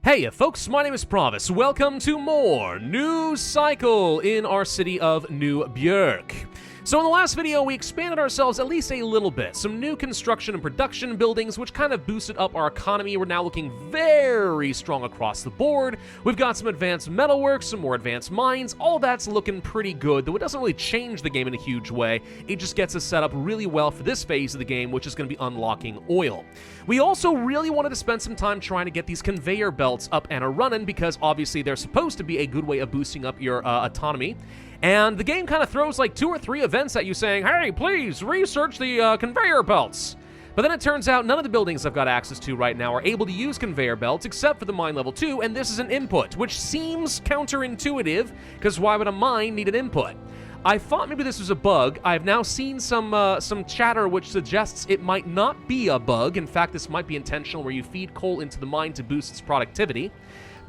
Hey folks, my name is Pravus. Welcome to more New Cycle in our city of New Björk. So in the last video, we expanded ourselves at least a little bit. Some new construction and production buildings, which kind of boosted up our economy. We're now looking very strong across the board. We've got some advanced metalworks, some more advanced mines. All that's looking pretty good, though it doesn't really change the game in a huge way. It just gets us set up really well for this phase of the game, which is going to be unlocking oil. We also really wanted to spend some time trying to get these conveyor belts up and a-running, because obviously they're supposed to be a good way of boosting up your autonomy. And the game kind of throws like 2 or 3 events at you saying, hey, please research the conveyor belts. But then it turns out none of the buildings I've got access to right now are able to use conveyor belts except for the mine level 2, and this is an input, which seems counterintuitive, because why would a mine need an input? I thought maybe this was a bug. I've now seen some chatter which suggests it might not be a bug. In fact, this might be intentional, where you feed coal into the mine to boost its productivity.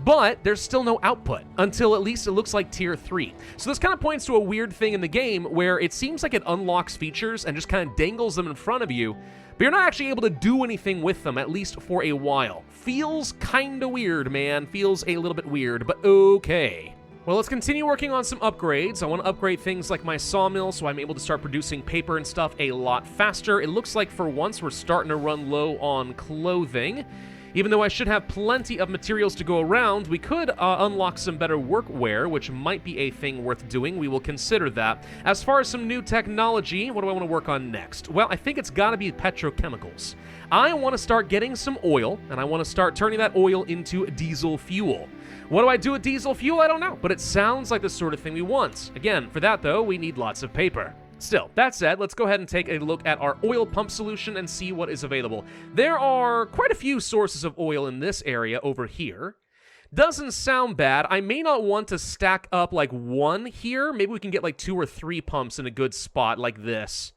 But there's still no output until at least it looks like tier 3. So this kind of points to a weird thing in the game where it seems like it unlocks features and just kind of dangles them in front of you, but you're not actually able to do anything with them, at least for a while. Feels kinda weird, man. Feels a little bit weird, but okay. Well, let's continue working on some upgrades. I want to upgrade things like my sawmill so I'm able to start producing paper and stuff a lot faster. It looks like for once we're starting to run low on clothing. Even though I should have plenty of materials to go around, we could unlock some better workwear, which might be a thing worth doing. We will consider that. As far as some new technology, what do I want to work on next? Well, I think it's got to be petrochemicals. I want to start getting some oil, and I want to start turning that oil into diesel fuel. What do I do with diesel fuel? I don't know, but it sounds like the sort of thing we want. Again, for that, though, we need lots of paper. Still, that said, let's go ahead and take a look at our oil pump solution and see what is available. There are quite a few sources of oil in this area over here. Doesn't sound bad. I may not want to stack up like one here. Maybe we can get like 2 or 3 pumps in a good spot like this.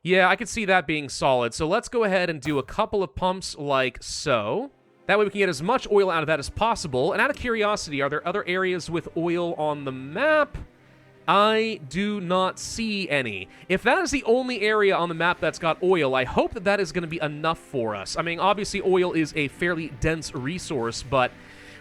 Yeah, I could see that being solid. So let's go ahead and do a couple of pumps like so. That way we can get as much oil out of that as possible. And out of curiosity, are there other areas with oil on the map? I do not see any. If that is the only area on the map that's got oil, I hope that that is going to be enough for us. I mean, obviously oil is a fairly dense resource, but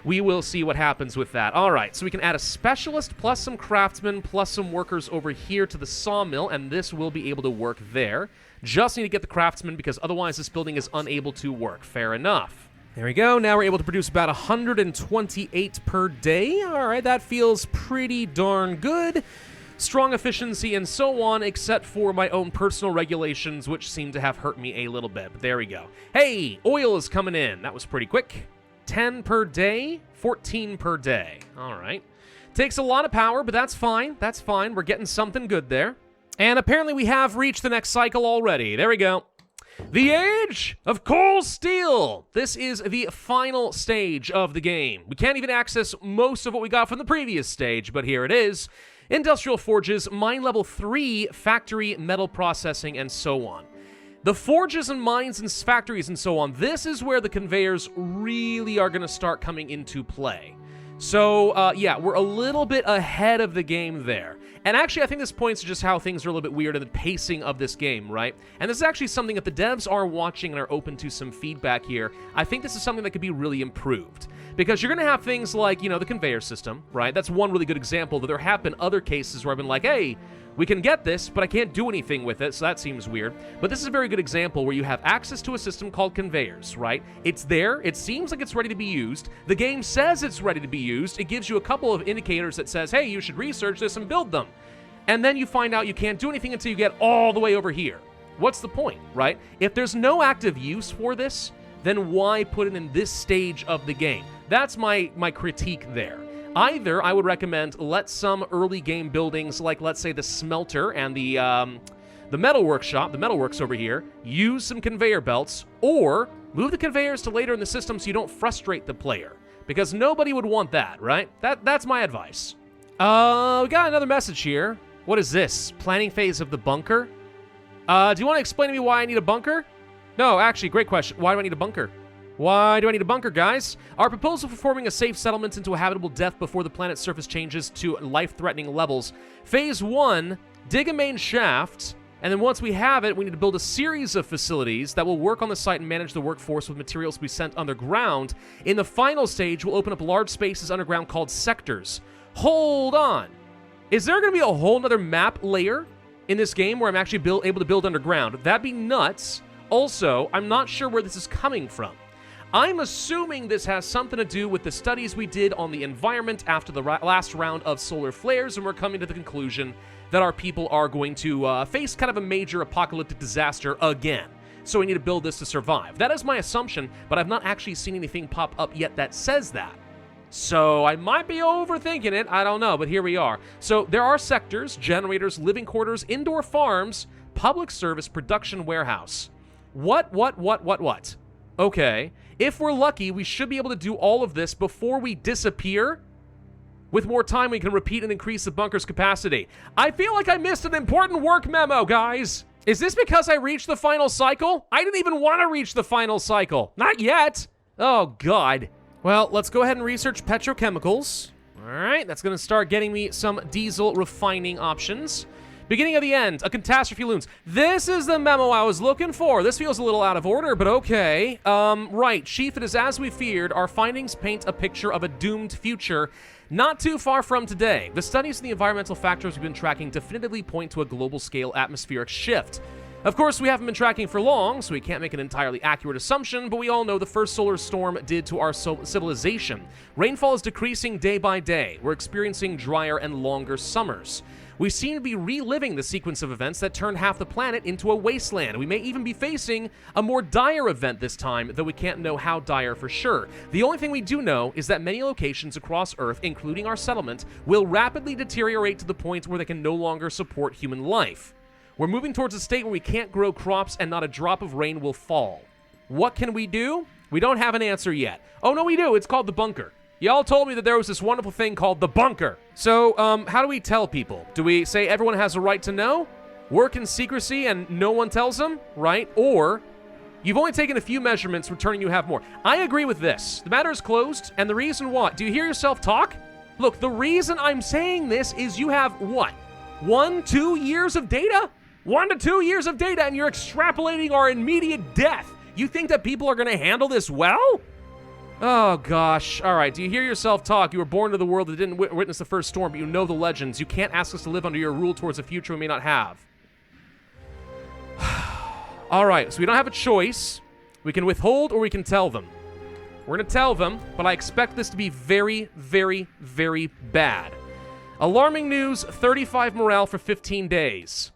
we will see what happens with that. All right, so we can add a specialist plus some craftsmen plus some workers over here to the sawmill, and this will be able to work there. Just need to get the craftsmen because otherwise this building is unable to work. Fair enough. There we go. Now we're able to produce about 128 per day. All right, that feels pretty darn good. Strong efficiency and so on, except for my own personal regulations, which seem to have hurt me a little bit. But there we go. Hey, oil is coming in. That was pretty quick. 10 per day, 14 per day. All right. Takes a lot of power, but that's fine. That's fine. We're getting something good there. And apparently we have reached the next cycle already. There we go. The Age of Coal Steel! This is the final stage of the game. We can't even access most of what we got from the previous stage, but here it is. Industrial forges, mine level 3, factory, metal processing, and so on. The forges and mines and factories and so on, this is where the conveyors really are going to start coming into play. So, yeah, we're a little bit ahead of the game there. And actually, I think this points to just how things are a little bit weird in the pacing of this game, right? And this is actually something that the devs are watching and are open to some feedback here. I think this is something that could be really improved. Because you're going to have things like, you know, the conveyor system, right? That's one really good example, but there have been other cases where I've been like, hey, we can get this, but I can't do anything with it, so that seems weird. But this is a very good example where you have access to a system called conveyors, right? It's there, it seems like it's ready to be used, the game says it's ready to be used, it gives you a couple of indicators that says, hey, you should research this and build them. And then you find out you can't do anything until you get all the way over here. What's the point, right? If there's no active use for this, then why put it in this stage of the game? That's my critique there. Either I would recommend let some early game buildings, like let's say the smelter and the metal workshop, the metalworks over here, use some conveyor belts, or move the conveyors to later in the system so you don't frustrate the player. Because nobody would want that, right? That's my advice. We got another message here. What is this? Planning phase of the bunker? Do you want to explain to me why I need a bunker? No, actually, great question. Why do I need a bunker? Why do I need a bunker, guys? Our proposal for forming a safe settlement into a habitable depth before the planet's surface changes to life-threatening levels. Phase 1, dig a main shaft, And then once we have it, we need to build a series of facilities that will work on the site and manage the workforce with materials to be sent underground. In the final stage, we'll open up large spaces underground called sectors. Hold on. Is there going to be a whole nother map layer in this game where I'm actually able to build underground? That'd be nuts. Also, I'm not sure where this is coming from. I'm assuming this has something to do with the studies we did on the environment after the last round of solar flares, and we're coming to the conclusion that our people are going to face kind of a major apocalyptic disaster again. So we need to build this to survive. That is my assumption, but I've not actually seen anything pop up yet that says that. So I might be overthinking it, I don't know, but here we are. So there are sectors, generators, living quarters, indoor farms, public service, production warehouse. What? Okay. If we're lucky, we should be able to do all of this before we disappear. With more time, we can repeat and increase the bunker's capacity. I feel like I missed an important work memo, guys. Is this because I reached the final cycle? I didn't even want to reach the final cycle. Not yet. Oh, God. Well, let's go ahead and research petrochemicals. All right, that's going to start getting me some diesel refining options. Beginning of the end, a catastrophe looms. This is the memo I was looking for. This feels a little out of order, but okay. Right, Chief, it is as we feared. Our findings paint a picture of a doomed future not too far from today. The studies and the environmental factors we've been tracking definitively point to a global-scale atmospheric shift. Of course, we haven't been tracking for long, so we can't make an entirely accurate assumption, but we all know the first solar storm did to our civilization. Rainfall is decreasing day by day. We're experiencing drier and longer summers. We seem to be reliving the sequence of events that turned half the planet into a wasteland. We may even be facing a more dire event this time, though we can't know how dire for sure. The only thing we do know is that many locations across Earth, including our settlement, will rapidly deteriorate to the point where they can no longer support human life. We're moving towards a state where we can't grow crops and not a drop of rain will fall. What can we do? We don't have an answer yet. Oh, no, we do. It's called the bunker. Y'all told me that there was this wonderful thing called the bunker. So, how do we tell people? Do we say everyone has a right to know? Work in secrecy and no one tells them? Right? Or, you've only taken a few measurements, returning you have more. I agree with this. The matter is closed, and the reason what? Do you hear yourself talk? Look, the reason I'm saying this is you have, what? 1-2 years of data? 1 to 2 years of data, and you're extrapolating our immediate death. You think that people are going to handle this well? Oh, gosh. All right, do you hear yourself talk? You were born into the world that didn't witness the first storm, but you know the legends. You can't ask us to live under your rule towards a future we may not have. All right, so we don't have a choice. We can withhold or we can tell them. We're going to tell them, but I expect this to be very, very, very bad. Alarming news, 35 morale for 15 days.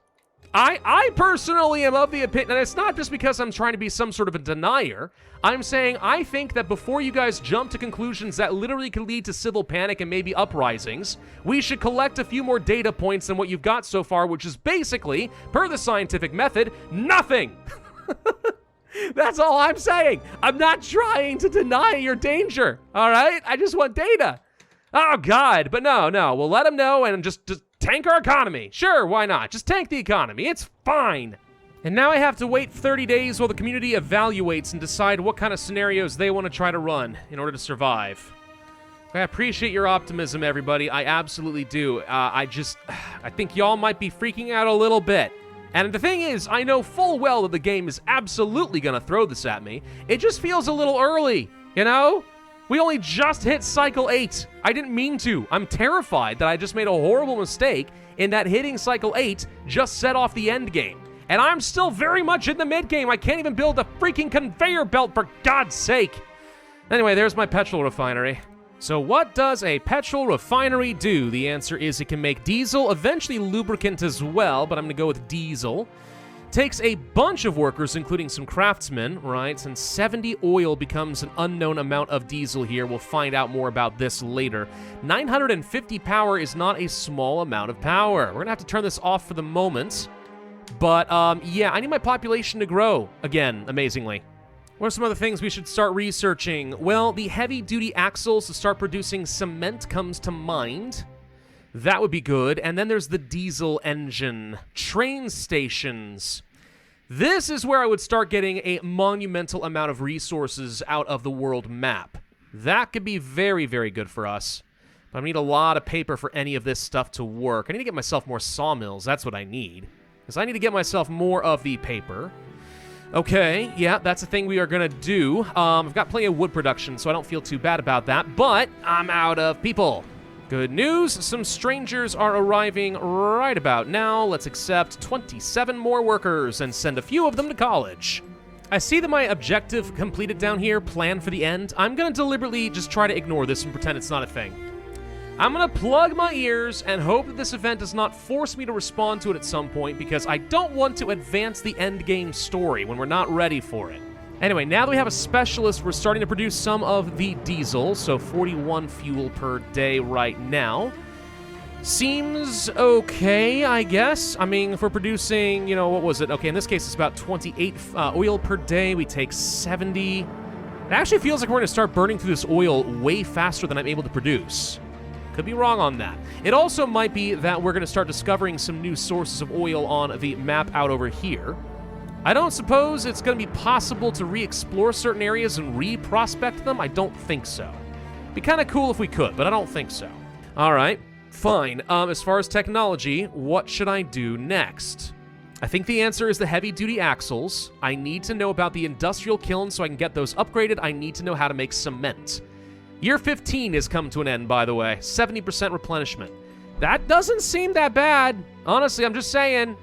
I personally am of the opinion, and it's not just because I'm trying to be some sort of a denier. I'm saying I think that before you guys jump to conclusions that literally could lead to civil panic and maybe uprisings, we should collect a few more data points than what you've got so far, which is basically, per the scientific method, nothing. That's all I'm saying. I'm not trying to deny your danger, all right? I just want data. Oh, God, but no, we'll let them know and just tank our economy. Sure, why not? Just tank the economy. It's fine. And now I have to wait 30 days while the community evaluates and decide what kind of scenarios they want to try to run in order to survive. I appreciate your optimism, everybody. I absolutely do. I think y'all might be freaking out a little bit. And the thing is, I know full well that the game is absolutely going to throw this at me. It just feels a little early, you know? We only just hit Cycle 8. I didn't mean to. I'm terrified that I just made a horrible mistake in that hitting Cycle 8 just set off the end game. And I'm still very much in the mid-game. I can't even build a freaking conveyor belt, for God's sake. Anyway, there's my petrol refinery. So what does a petrol refinery do? The answer is it can make diesel, eventually lubricant as well, but I'm going to go with diesel. Takes a bunch of workers, including some craftsmen, right? And 70 oil becomes an unknown amount of diesel here. We'll find out more about this later. 950 power is not a small amount of power. We're going to have to turn this off for the moment. But, yeah, I need my population to grow again, amazingly. What are some other things we should start researching? Well, the heavy-duty axles to start producing cement comes to mind. That would be good. And then there's the diesel engine. Train stations. This is where I would start getting a monumental amount of resources out of the world map. That could be very, very good for us. But I need a lot of paper for any of this stuff to work. I need to get myself more sawmills. That's what I need. because I need to get myself more of the paper. Okay, yeah, that's a thing we are going to do. I've got plenty of wood production, so I don't feel too bad about that, but I'm out of people. Good news, some strangers are arriving right about now. Let's accept 27 more workers and send a few of them to college. I see that my objective completed down here, plan for the end. I'm going to deliberately just try to ignore this and pretend it's not a thing. I'm going to plug my ears and hope that this event does not force me to respond to it at some point, because I don't want to advance the endgame story when we're not ready for it. Anyway, now that we have a specialist, we're starting to produce some of the diesel, so 41 fuel per day right now. Seems okay, I guess. I mean, if we're producing, what was it? Okay, in this case, it's about 28 oil per day. We take 70. It actually feels like we're going to start burning through this oil way faster than I'm able to produce. Could be wrong on that. It also might be that we're going to start discovering some new sources of oil on the map out over here. I don't suppose it's going to be possible to re-explore certain areas and re-prospect them. I don't think so. Be kind of cool if we could, but I don't think so. All right, fine. As far as technology, what should I do next? I think the answer is the heavy-duty axles. I need to know about the industrial kiln so I can get those upgraded. I need to know how to make cement. Year 15 has come to an end, by the way. 70% replenishment. That doesn't seem that bad. Honestly, I'm just saying,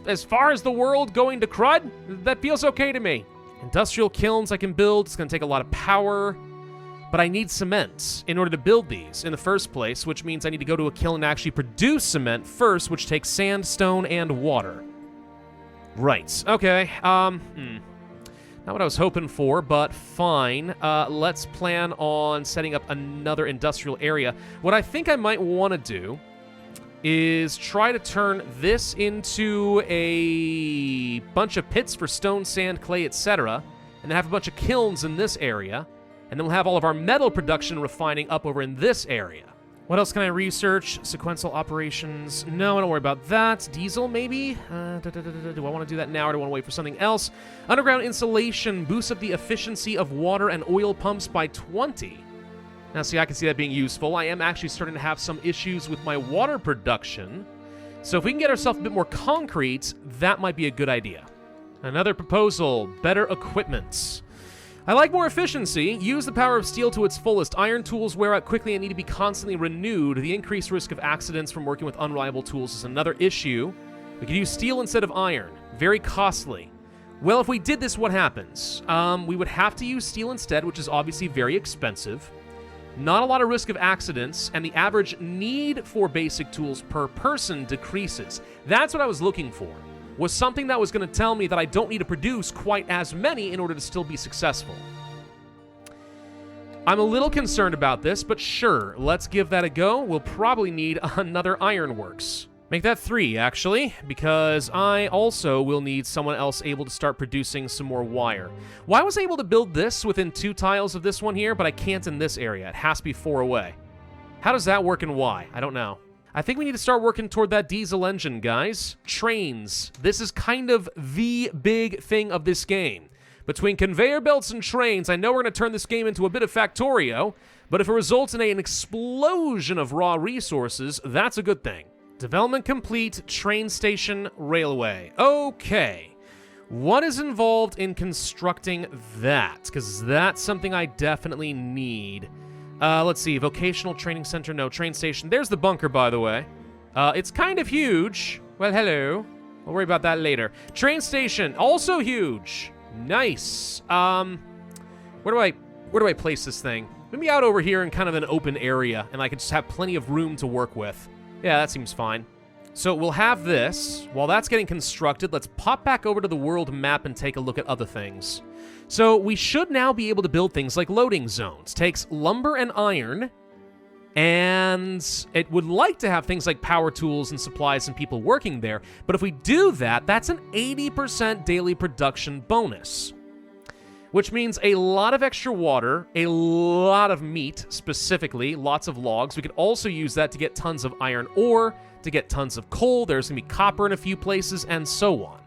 as far as the world going to crud, that feels okay to me. Industrial kilns I can build. It's going to take a lot of power. But I need cement in order to build these in the first place, which means I need to go to a kiln and actually produce cement first, which takes sand, stone, and water. Right. Okay. Not what I was hoping for, but fine. Let's plan on setting up another industrial area. What I think I might want to do is try to turn this into a bunch of pits for stone, sand, clay, etc., and then have a bunch of kilns in this area, and then we'll have all of our metal production refining up over in this area. What else can I research? Sequential operations. No, I don't worry about that. Diesel, maybe? Do I want to do that now, or do I want to wait for something else? Underground insulation boosts up the efficiency of water and oil pumps by 20. Now, see, I can see that being useful. I am actually starting to have some issues with my water production. So if we can get ourselves a bit more concrete, that might be a good idea. Another proposal, better equipment. I like more efficiency. Use the power of steel to its fullest. Iron tools wear out quickly and need to be constantly renewed. The increased risk of accidents from working with unreliable tools is another issue. We could use steel instead of iron. Very costly. Well, if we did this, what happens? We would have to use steel instead, which is obviously very expensive. Not a lot of risk of accidents, and the average need for basic tools per person decreases. That's what I was looking for. Was something that was going to tell me that I don't need to produce quite as many in order to still be successful. I'm a little concerned about this, but sure, let's give that a go. We'll probably need another ironworks. Make that 3, actually, because I also will need someone else able to start producing some more wire. Well, I was able to build this within 2 tiles of this one here, but I can't in this area. It has to be 4 away. How does that work and why? I don't know. I think we need to start working toward that diesel engine, guys. Trains. This is kind of the big thing of this game. Between conveyor belts and trains, I know we're going to turn this game into a bit of Factorio, but if it results in an explosion of raw resources, that's a good thing. Development complete, train station, railway. Okay. What is involved in constructing that? Because that's something I definitely need. Let's see, vocational training center, no, train station. There's the bunker, by the way. It's kind of huge. Well, hello. We'll worry about that later. Train station, also huge. Nice. Where do I place this thing? Maybe out over here in kind of an open area, and I could just have plenty of room to work with. Yeah, that seems fine. So we'll have this. While that's getting constructed, let's pop back over to the world map and take a look at other things. So we should now be able to build things like loading zones. Takes lumber and iron, and it would like to have things like power tools and supplies and people working there. But if we do that, that's an 80% daily production bonus, which means a lot of extra water, a lot of meat specifically, lots of logs. We could also use that to get tons of iron ore, to get tons of coal. There's going to be copper in a few places, and so on.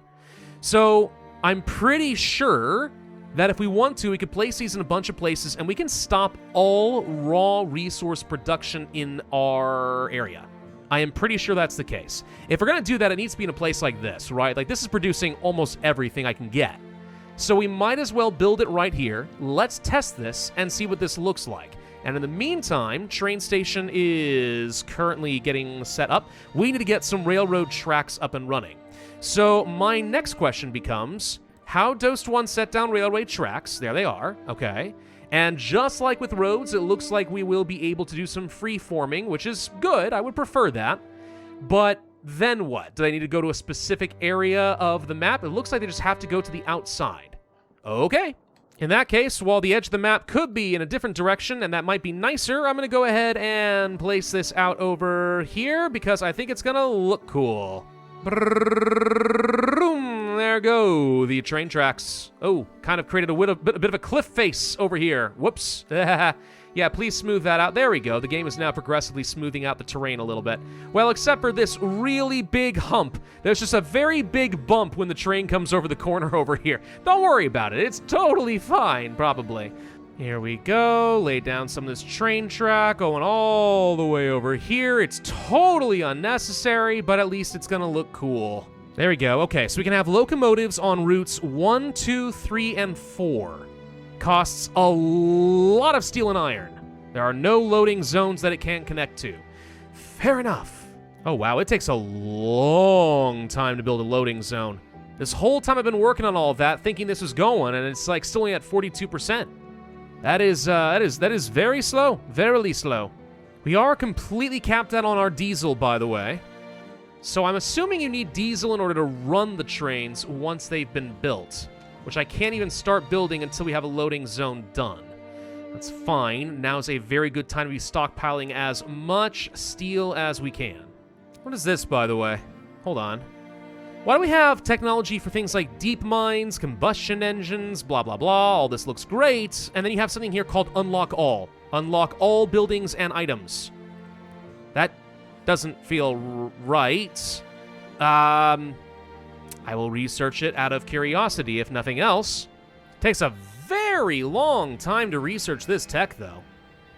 So I'm pretty sure that if we want to, we could place these in a bunch of places, and we can stop all raw resource production in our area. I am pretty sure that's the case. If we're going to do that, it needs to be in a place like this, right? Like, this is producing almost everything I can get. So we might as well build it right here. Let's test this and see what this looks like. And in the meantime, train station is currently getting set up. We need to get some railroad tracks up and running. So my next question becomes, how does one set down railway tracks? There they are, okay. And just like with roads, it looks like we will be able to do some free-forming, which is good. I would prefer that. But then what? Do they need to go to a specific area of the map? It looks like they just have to go to the outside. Okay. In that case, while the edge of the map could be in a different direction, and that might be nicer, I'm going to go ahead and place this out over here because I think it's going to look cool. There go, the train tracks. Oh, kind of created a bit of a cliff face over here. Whoops. Yeah, please smooth that out. There we go. The game is now progressively smoothing out the terrain a little bit. Well, except for this really big hump. There's just a very big bump when the train comes over the corner over here. Don't worry about it. It's totally fine, probably. Here we go. Lay down some of this train track going all the way over here. It's totally unnecessary, but at least it's going to look cool. There we go. Okay, so we can have locomotives on routes 1, 2, 3, and 4. Costs a lot of steel and iron. There are no loading zones that it can't connect to. Fair enough. Oh, wow, it takes a long time to build a loading zone. This whole time I've been working on all of that, thinking this was going, and it's like still only at 42%. That is very slow, verily slow. We are completely capped out on our diesel, by the way. So I'm assuming you need diesel in order to run the trains once they've been built, which I can't even start building until we have a loading zone done. That's fine. Now's a very good time to be stockpiling as much steel as we can. What is this, by the way? Hold on. Why do we have technology for things like deep mines, combustion engines, blah, blah, blah? All this looks great. And then you have something here called Unlock All. Unlock all buildings and items. That doesn't feel right. I will research it out of curiosity, if nothing else. Takes a very long time to research this tech, though.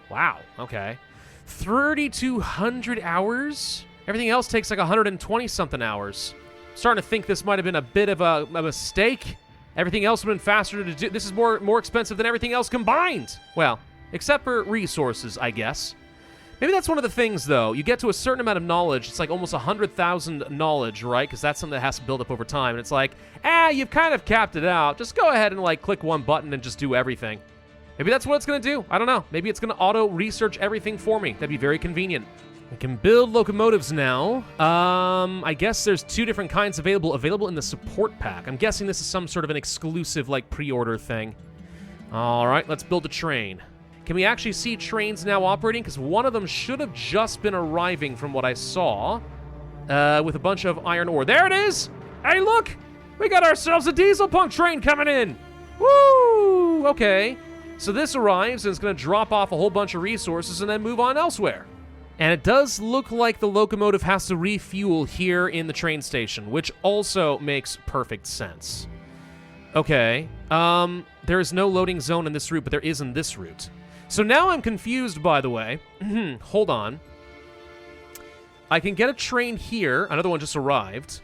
Wow, okay. 3,200 hours? Everything else takes like 120-something hours. I'm starting to think this might have been a bit of a mistake. Everything else would have been faster to do. This is more expensive than everything else combined. Well, except for resources, I guess. Maybe that's one of the things, though. You get to a certain amount of knowledge. It's like almost 100,000 knowledge, right? Because that's something that has to build up over time. And it's like, you've kind of capped it out. Just go ahead and, like, click one button and just do everything. Maybe that's what it's going to do. I don't know. Maybe it's going to auto-research everything for me. That'd be very convenient. We can build locomotives now. I guess there's two different kinds available in the support pack. I'm guessing this is some sort of an exclusive, like, pre-order thing. All right, let's build a train. Can we actually see trains now operating? Because one of them should have just been arriving from what I saw with a bunch of iron ore. There it is! Hey, look! We got ourselves a diesel punk train coming in! Woo! Okay. So this arrives and it's going to drop off a whole bunch of resources and then move on elsewhere. And it does look like the locomotive has to refuel here in the train station, which also makes perfect sense. Okay. There is no loading zone in this route, but there is in this route. So now I'm confused, by the way. Hold on. I can get a train here. Another one just arrived.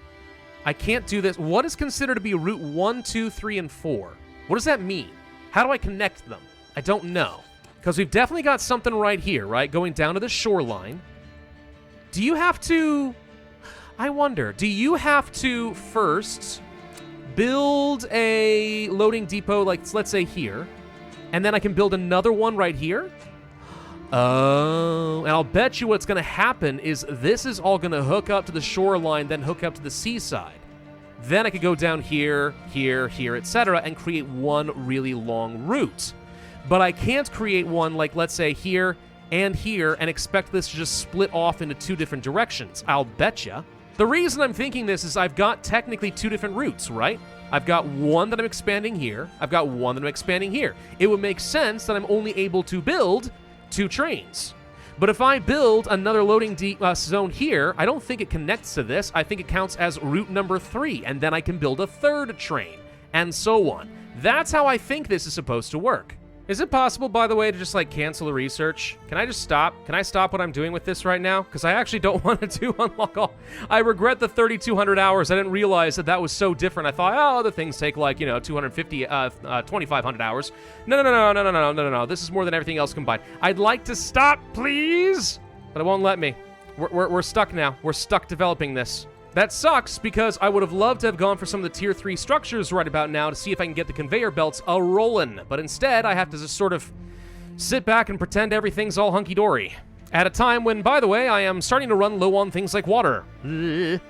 I can't do this. What is considered to be Route 1, 2, 3, and 4? What does that mean? How do I connect them? I don't know. Because we've definitely got something right here, right? Going down to the shoreline. Do you have to... I wonder. Do you have to first build a loading depot, like, let's say here, and then I can build another one right here? Oh, and I'll bet you what's going to happen is this is all going to hook up to the shoreline, then hook up to the seaside. Then I could go down here, here, here, etc., and create one really long route. But I can't create one like, let's say, here and expect this to just split off into two different directions. I'll betcha. The reason I'm thinking this is I've got technically two different routes, right? I've got one that I'm expanding here. I've got one that I'm expanding here. It would make sense that I'm only able to build two trains. But if I build another loading zone here, I don't think it connects to this. I think it counts as route number 3, and then I can build a third train, and so on. That's how I think this is supposed to work. Is it possible, by the way, to just, like, cancel the research? Can I just stop? Can I stop what I'm doing with this right now? Because I actually don't want to unlock all... I regret the 3,200 hours. I didn't realize that that was so different. I thought, oh, other things take, like, 250, 2,500 hours. No. This is more than everything else combined. I'd like to stop, please! But it won't let me. We're stuck now. We're stuck developing this. That sucks, because I would have loved to have gone for some of the Tier 3 structures right about now to see if I can get the conveyor belts a-rollin'. But instead, I have to just sort of sit back and pretend everything's all hunky-dory. At a time when, by the way, I am starting to run low on things like water.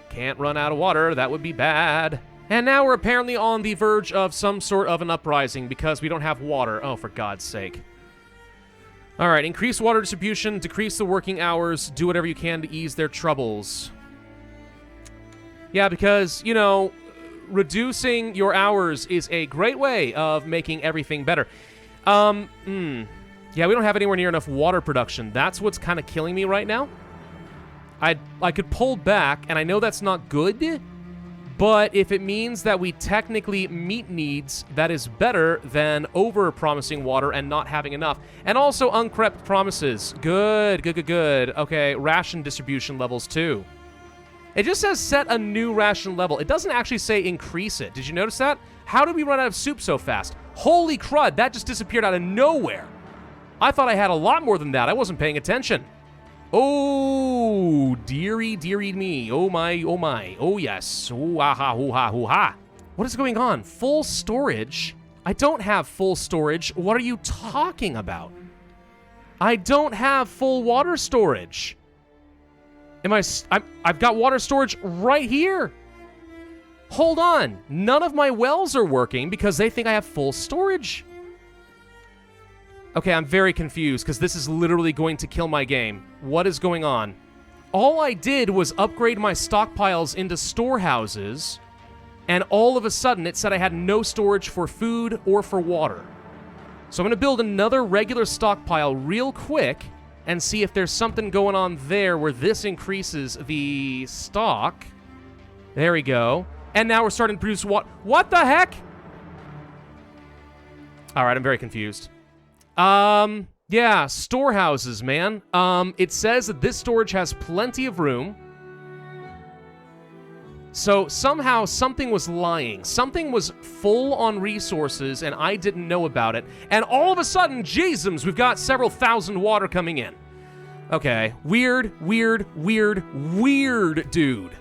Can't run out of water, that would be bad. And now we're apparently on the verge of some sort of an uprising because we don't have water. Oh, for God's sake. Alright, increase water distribution, decrease the working hours, do whatever you can to ease their troubles. Yeah, because, reducing your hours is a great way of making everything better. Yeah, we don't have anywhere near enough water production. That's what's kind of killing me right now. I could pull back, and I know that's not good, but if it means that we technically meet needs, that is better than over-promising water and not having enough. And also unkept promises. Good. Okay, ration distribution levels too. It just says set a new ration level. It doesn't actually say increase it. Did you notice that? How did we run out of soup so fast? Holy crud, that just disappeared out of nowhere. I thought I had a lot more than that. I wasn't paying attention. Oh, dearie me. Oh my. Oh yes. Ooh, aha, hoo ha, hoo ha. What is going on? Full storage? I don't have full storage. What are you talking about? I don't have full water storage. I've got water storage right here. Hold on. None of my wells are working because they think I have full storage. Okay, I'm very confused because this is literally going to kill my game. What is going on? All I did was upgrade my stockpiles into storehouses, and all of a sudden it said I had no storage for food or for water. So I'm going to build another regular stockpile real quick and see if there's something going on there where this increases the stock. There we go. And now we're starting to produce what the heck? All right, I'm very confused. Yeah, storehouses, man. It says that this storage has plenty of room. So somehow something was lying. Something was full on resources and I didn't know about it. And all of a sudden, jeezums, we've got several thousand water coming in. Okay, weird, dude.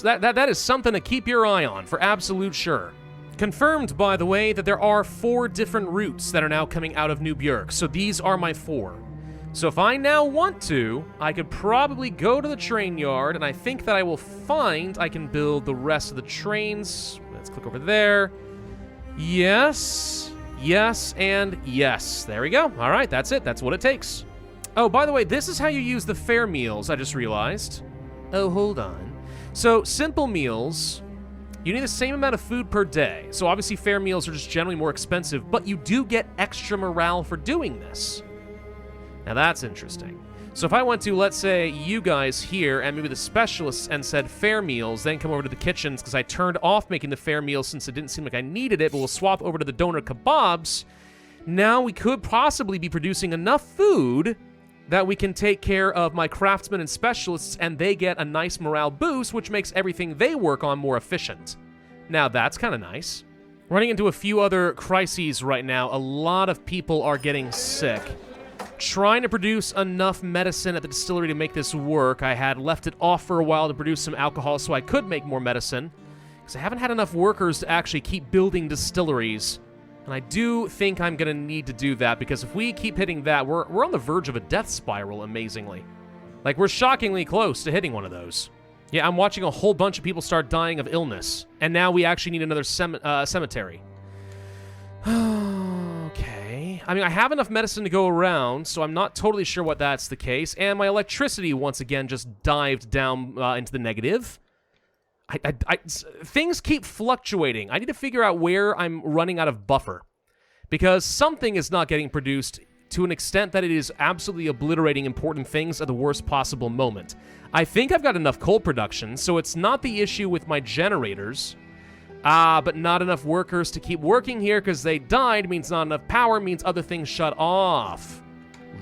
That is something to keep your eye on for absolute sure. Confirmed, by the way, that there are 4 different routes that are now coming out of New Björk. So these are my 4. So if I now want to, I could probably go to the train yard, and I think that I will find I can build the rest of the trains. Let's click over there. Yes, and yes. There we go. All right, that's it. That's what it takes. Oh, by the way, this is how you use the fair meals, I just realized. Oh, hold on. So, simple meals, you need the same amount of food per day. So obviously fair meals are just generally more expensive, but you do get extra morale for doing this. Now that's interesting. So if I went to, let's say, you guys here, and maybe the specialists, and said fair meals, then come over to the kitchens, because I turned off making the fair meals since it didn't seem like I needed it, but we'll swap over to the doner kebabs, now we could possibly be producing enough food that we can take care of my craftsmen and specialists, and they get a nice morale boost, which makes everything they work on more efficient. Now that's kind of nice. Running into a few other crises right now. A lot of people are getting sick. Trying to produce enough medicine at the distillery to make this work. I had left it off for a while to produce some alcohol so I could make more medicine, because I haven't had enough workers to actually keep building distilleries. And I do think I'm going to need to do that, because if we keep hitting that, we're on the verge of a death spiral, amazingly. Like, we're shockingly close to hitting one of those. Yeah, I'm watching a whole bunch of people start dying of illness, and now we actually need another cemetery. Okay. I mean, I have enough medicine to go around, so I'm not totally sure what that's the case, and my electricity, once again, just dived down into the negative. Things keep fluctuating. I need to figure out where I'm running out of buffer, because something is not getting produced to an extent that it is absolutely obliterating important things at the worst possible moment. I think I've got enough coal production, so it's not the issue with my generators. But not enough workers to keep working here because they died means not enough power means other things shut off.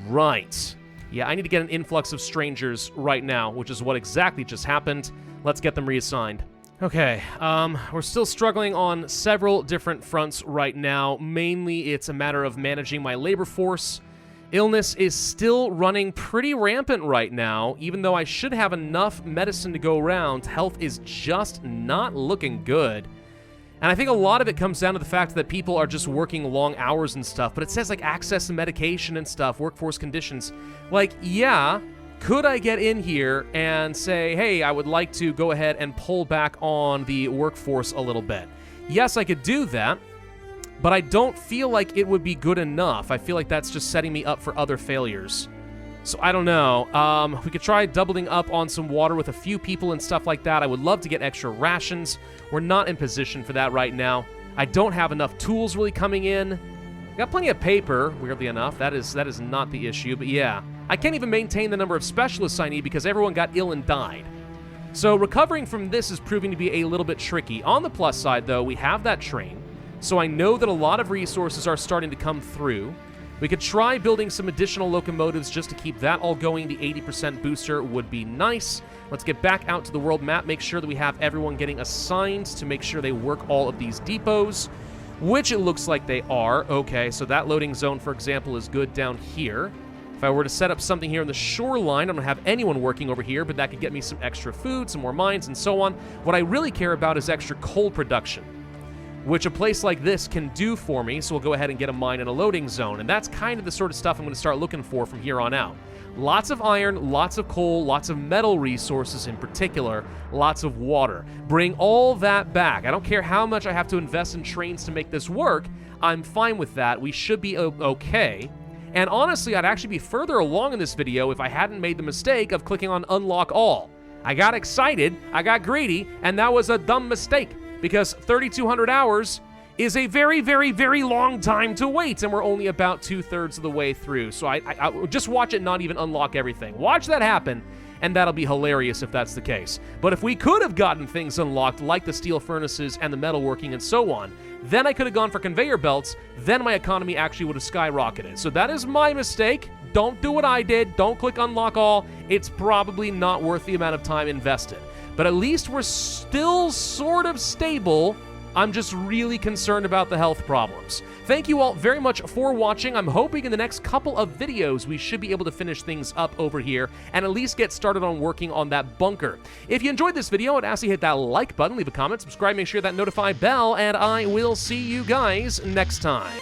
Right. Yeah, I need to get an influx of strangers right now, which is what exactly just happened. Let's get them reassigned. Okay, we're still struggling on several different fronts right now. Mainly, it's a matter of managing my labor force. Illness is still running pretty rampant right now. Even though I should have enough medicine to go around, health is just not looking good. And I think a lot of it comes down to the fact that people are just working long hours and stuff, but it says, like, access to medication and stuff, workforce conditions. Like, yeah, could I get in here and say, hey, I would like to go ahead and pull back on the workforce a little bit? Yes, I could do that, but I don't feel like it would be good enough. I feel like that's just setting me up for other failures. So I don't know. We could try doubling up on some water with a few people and stuff like that. I would love to get extra rations. We're not in position for that right now. I don't have enough tools really coming in. Got plenty of paper, weirdly enough. That is not the issue, but yeah. I can't even maintain the number of specialists I need because everyone got ill and died. So recovering from this is proving to be a little bit tricky. On the plus side, though, we have that train. So I know that a lot of resources are starting to come through. We could try building some additional locomotives just to keep that all going. The 80% booster would be nice. Let's get back out to the world map, make sure that we have everyone getting assigned to make sure they work all of these depots, which it looks like they are. Okay, so that loading zone, for example, is good down here. If I were to set up something here in the shoreline, I don't have anyone working over here, but that could get me some extra food, some more mines, and so on. What I really care about is extra coal production, which a place like this can do for me, so we'll go ahead and get a mine and a loading zone, and that's kind of the sort of stuff I'm going to start looking for from here on out. Lots of iron, lots of coal, lots of metal resources in particular, lots of water. Bring all that back. I don't care how much I have to invest in trains to make this work. I'm fine with that. We should be okay. And honestly, I'd actually be further along in this video if I hadn't made the mistake of clicking on Unlock All. I got excited, I got greedy, and that was a dumb mistake. Because 3,200 hours is a very, very, very long time to wait, and we're only about 2/3 of the way through. So I just watch it not even unlock everything. Watch that happen, and that'll be hilarious if that's the case. But if we could have gotten things unlocked, like the steel furnaces and the metalworking and so on, then I could have gone for conveyor belts, then my economy actually would have skyrocketed. So that is my mistake. Don't do what I did. Don't click Unlock All. It's probably not worth the amount of time invested. But at least we're still sort of stable. I'm just really concerned about the health problems. Thank you all very much for watching. I'm hoping in the next couple of videos we should be able to finish things up over here and at least get started on working on that bunker. If you enjoyed this video, I'd ask you to hit that like button, leave a comment, subscribe, make sure that notify bell, and I will see you guys next time.